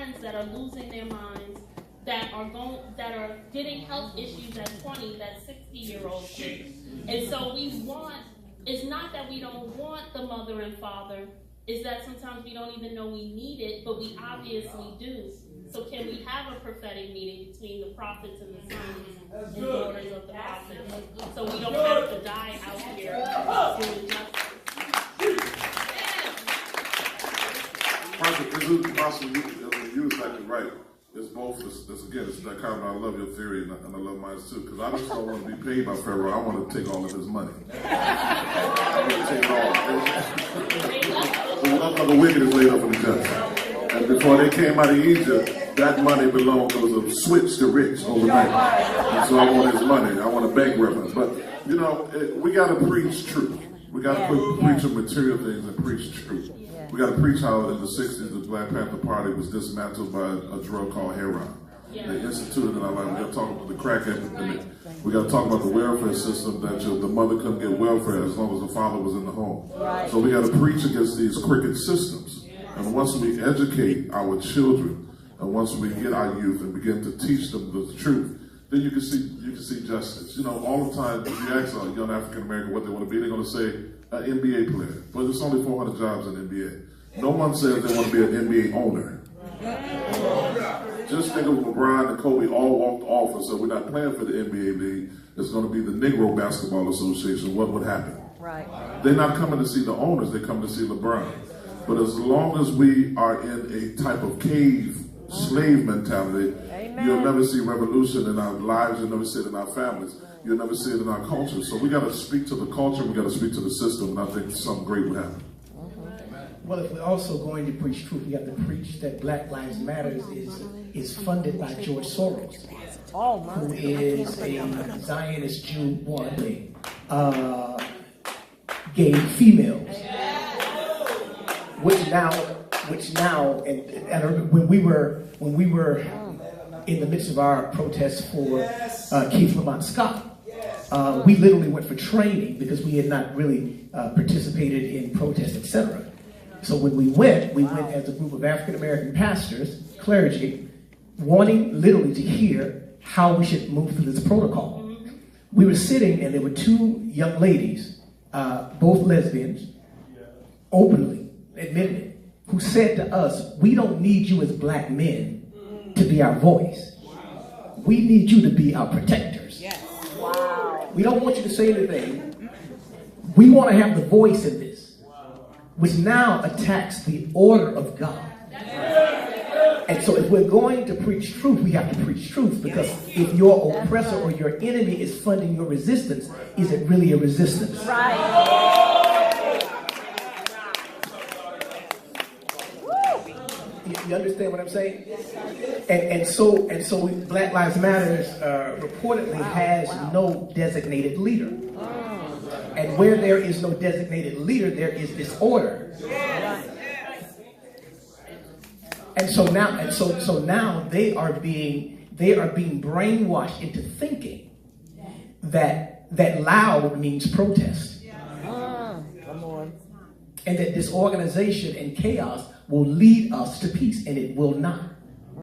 friends that are losing their minds, that are getting health issues at 20 that 60-year-olds do. And so it's not that we don't want the mother and father, it's that sometimes we don't even know we need it, but we obviously do. So can we have a prophetic meeting between the prophets and the sons and daughters of the prophets, so we don't have to die out here doing justice? Apostle, you exactly right. It's both. It's that kind of, I love your theory and I love mine too, because I just don't want to be paid by Pharaoh. I want to take all of his money. I want to take it all. The love of the wicked is laid up in the just. And before they came out of Egypt, that money belonged. There was a switch to rich overnight. And so I want his money. I want a bank reference. But, you know, we got to preach truth. We got to preach the material things and preach truth. We got to preach how in the 60s the Black Panther Party was dismantled by a drug called heroin. They instituted in our life. We got to talk about the crack epidemic. We got to talk about the welfare system, that the mother couldn't get welfare as long as the father was in the home. Right. So we got to preach against these crooked systems. And once we educate our children, and once we get our youth and begin to teach them the truth, then you can see justice. You know, all the time, if you ask a young African American what they want to be, they're going to say an NBA player. But there's only 400 jobs in the NBA. No one says they want to be an NBA owner. Just think of LeBron and Kobe all walked off and said, we're not playing for the NBA league. It's going to be the Negro Basketball Association. What would happen? Right. They're not coming to see the owners. They're coming to see LeBron. But as long as we are in a type of cave slave mentality, you'll never see revolution in our lives. You'll never see it in our families. You'll never see it in our culture. So we got to speak to the culture. We got to speak to the system. And I think something great would happen. Well, if we're also going to preach truth, we have to preach that Black Lives Matter is funded by George Soros, who is a Zionist Jew wanting gay females. Which now, and when we were in the midst of our protests for Keith Lamont Scott, we literally went for training because we had not really participated in protests, etc. So when we went as a group of African American pastors, clergy, wanting literally to hear how we should move through this protocol. We were sitting, and there were two young ladies, both lesbians, openly admitted it, who said to us, we don't need you as black men to be our voice. We need you to be our protectors. Wow. We don't want you to say anything. We want to have the voice in this, which now attacks the order of God. And so if we're going to preach truth, we have to preach truth, because if your oppressor or your enemy is funding your resistance, is it really a resistance? Right. You understand what I'm saying? And so Black Lives Matter reportedly has no designated leader. And where there is no designated leader, there is disorder. And so now they are being brainwashed into thinking that loud means protest. And that disorganization and chaos will lead us to peace, and it will not.